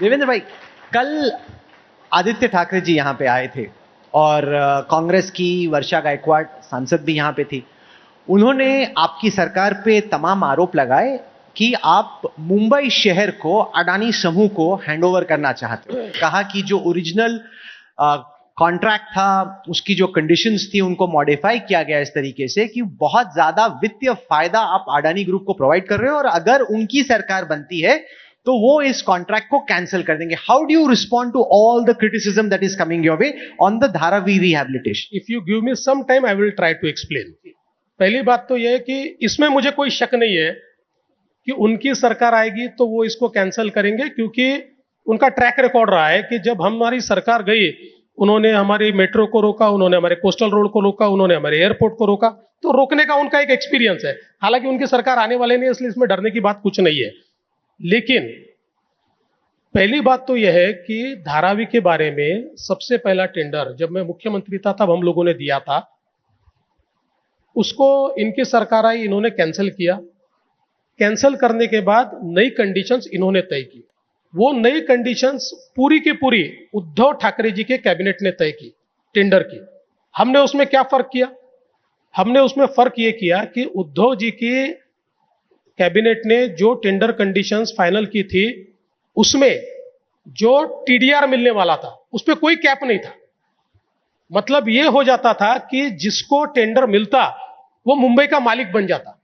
देवेंद्र भाई, कल आदित्य ठाकरे जी यहाँ पे आए थे और कांग्रेस की वर्षा गायकवाड़ सांसद भी यहाँ पे थी। उन्होंने आपकी सरकार पे तमाम आरोप लगाए कि आप मुंबई शहर को अडानी समूह को हैंडओवर करना चाहते हो। कहा कि जो ओरिजिनल कॉन्ट्रैक्ट था उसकी जो कंडीशंस थी उनको मॉडिफाई किया गया इस तरीके से कि बहुत ज्यादा वित्तीय फायदा आप अडानी ग्रुप को प्रोवाइड कर रहे हो और अगर उनकी सरकार बनती है तो वो इस कॉन्ट्रैक्ट को कैंसिल कर देंगे। How do you respond to all the criticism that is coming your way on the Dharavi rehabilitation? If you give me some time I will try to explain. पहली बात तो यह है कि इसमें मुझे कोई शक नहीं है कि उनकी सरकार आएगी तो वो इसको कैंसिल करेंगे, क्योंकि उनका ट्रैक रिकॉर्ड रहा है कि जब हमारी सरकार गई उन्होंने हमारी मेट्रो को रोका, उन्होंने हमारे कोस्टल रोड को रोका, उन्होंने हमारे एयरपोर्ट को रोका। तो रोकने का उनका एक एक्सपीरियंस है। हालांकि उनकी सरकार आने वाले नहीं है, इसलिए इसमें डरने की बात कुछ नहीं है। लेकिन पहली बात तो यह है कि धारावी के बारे में सबसे पहला टेंडर जब मैं मुख्यमंत्री था तब हम लोगों ने दिया था, उसको इनकी सरकार आई, इन्होंने कैंसिल किया। कैंसिल करने के बाद नई कंडीशंस इन्होंने तय की। वो नई कंडीशंस पूरी की पूरी उद्धव ठाकरे जी के कैबिनेट ने तय की टेंडर की। हमने उसमें क्या फर्क किया? हमने उसमें फर्क ये किया कि उद्धव जी की कैबिनेट ने जो टेंडर कंडीशंस फाइनल की थी उसमें जो टीडीआर मिलने वाला था उस पर कोई कैप नहीं था। मतलब यह हो जाता था कि जिसको टेंडर मिलता वो मुंबई का मालिक बन जाता।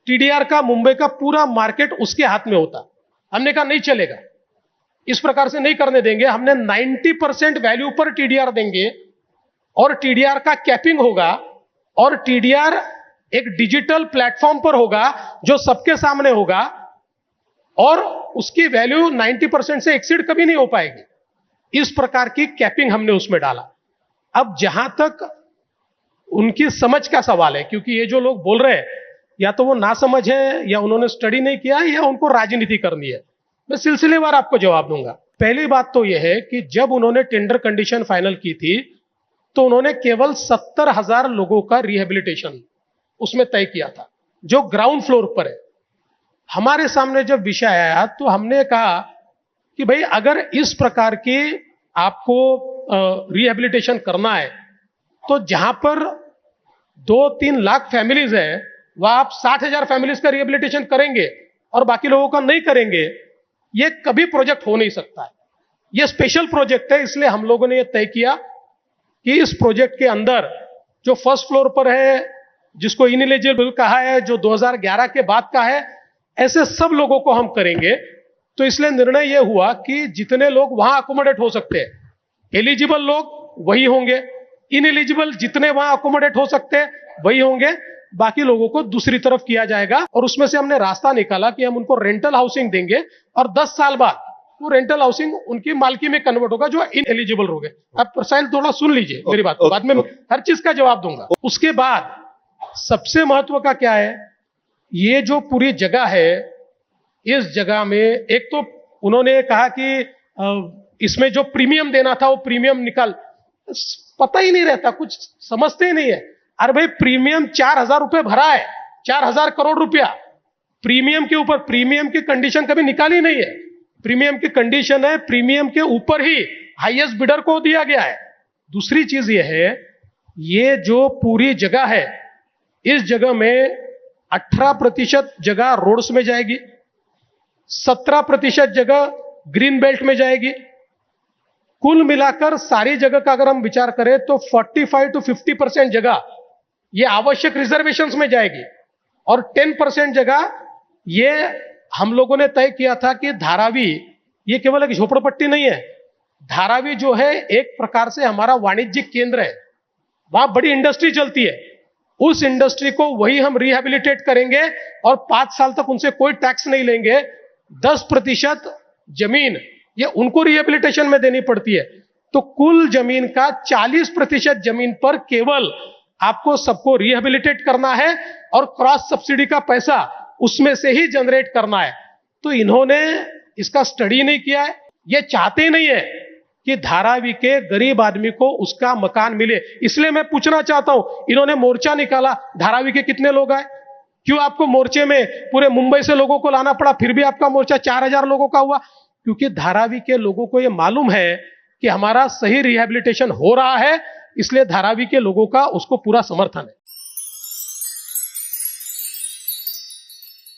टीडीआर का मुंबई का पूरा मार्केट उसके हाथ में होता। हमने कहा नहीं चलेगा, इस प्रकार से नहीं करने देंगे। हमने 90% वैल्यू पर टीडीआर देंगे और टीडीआर का कैपिंग होगा और टीडीआर एक डिजिटल प्लेटफॉर्म पर होगा जो सबके सामने होगा और उसकी वैल्यू 90% से एक्सीड कभी नहीं हो पाएगी। इस प्रकार की कैपिंग हमने उसमें डाला। अब जहां तक उनकी समझ का सवाल है, क्योंकि ये जो लोग बोल रहे हैं या तो वो ना समझ है या उन्होंने स्टडी नहीं किया या उनको राजनीति करनी है। मैं सिलसिलेवार आपको जवाब दूंगा। पहली बात तो यह है कि जब उन्होंने टेंडर कंडीशन फाइनल की थी तो उन्होंने केवल 70,000 लोगों का रिहेबिलिटेशन उसमें तय किया था जो ग्राउंड फ्लोर पर है। हमारे सामने जब विषय आया तो हमने कहा कि भाई अगर इस प्रकार की आपको रिहेबिलिटेशन करना है तो जहां पर 2-3 लाख फैमिलीज है वह आप 60,000 फैमिलीज का रिहेबिलिटेशन करेंगे और बाकी लोगों का नहीं करेंगे, यह कभी प्रोजेक्ट हो नहीं सकता है। यह स्पेशल प्रोजेक्ट है, इसलिए हम लोगों ने यह तय किया कि इस प्रोजेक्ट के अंदर जो फर्स्ट फ्लोर पर है, जिसको इनएलिजिबल कहा है, जो 2011 के बाद का है, ऐसे सब लोगों को हम करेंगे। तो इसलिए निर्णय यह हुआ कि जितने लोग वहां अकोमोडेट हो सकते हैं, एलिजिबल लोग वही होंगे, इनएलिजिबल जितने वहां अकोमोडेट हो सकते हैं वही होंगे, बाकी लोगों को दूसरी तरफ किया जाएगा। और उसमें से हमने रास्ता निकाला कि हम उनको रेंटल हाउसिंग देंगे और 10 साल बाद वो रेंटल हाउसिंग उनकी मालकी में कन्वर्ट होगा जो इनएलिजिबल हो गए। अब साहिल थोड़ा सुन लीजिए मेरी बात, बाद में हर चीज का जवाब दूंगा। उसके बाद सबसे महत्व का क्या है, ये जो पूरी जगह है, इस जगह में एक तो उन्होंने कहा कि इसमें जो प्रीमियम देना था वो प्रीमियम निकाल, पता ही नहीं रहता, कुछ समझते ही नहीं है। अरे भाई प्रीमियम 4,000 रुपए भरा है, 4,000 करोड़ रुपया प्रीमियम के ऊपर। प्रीमियम की कंडीशन कभी निकाली नहीं है। प्रीमियम की कंडीशन है प्रीमियम के ऊपर ही हाईएस्ट बिडर को दिया गया है। दूसरी चीज यह है, ये जो पूरी जगह है, इस जगह में 18% जगह रोड्स में जाएगी, 17% जगह ग्रीन बेल्ट में जाएगी। कुल मिलाकर सारी जगह का अगर हम विचार करें तो 45 to 50% जगह ये आवश्यक रिजर्वेशंस में जाएगी और 10% जगह ये हम लोगों ने तय किया था कि धारावी ये केवल एक झोपड़पट्टी नहीं है। धारावी जो है एक प्रकार से हमारा वाणिज्यिक केंद्र है, वहां बड़ी इंडस्ट्री चलती है। उस इंडस्ट्री को वही हम रिहेबिलिटेट करेंगे और 5 साल तक उनसे कोई टैक्स नहीं लेंगे। 10% जमीन ये उनको रिहेबिलिटेशन में देनी पड़ती है, तो कुल जमीन का 40% जमीन पर केवल आपको सबको रिहेबिलिटेट करना है और क्रॉस सब्सिडी का पैसा उसमें से ही जनरेट करना है। तो इन्होंने इसका स्टडी नहीं किया है। ये चाहते ही नहीं है कि धारावी के गरीब आदमी को उसका मकान मिले। इसलिए मैं पूछना चाहता हूं, इन्होंने मोर्चा निकाला, धारावी के कितने लोग आए? क्यों आपको मोर्चे में पूरे मुंबई से लोगों को लाना पड़ा? फिर भी आपका मोर्चा 4,000 लोगों का हुआ। क्योंकि धारावी के लोगों को यह मालूम है कि हमारा सही रिहैबिलिटेशन हो रहा है, इसलिए धारावी के लोगों का उसको पूरा समर्थन है।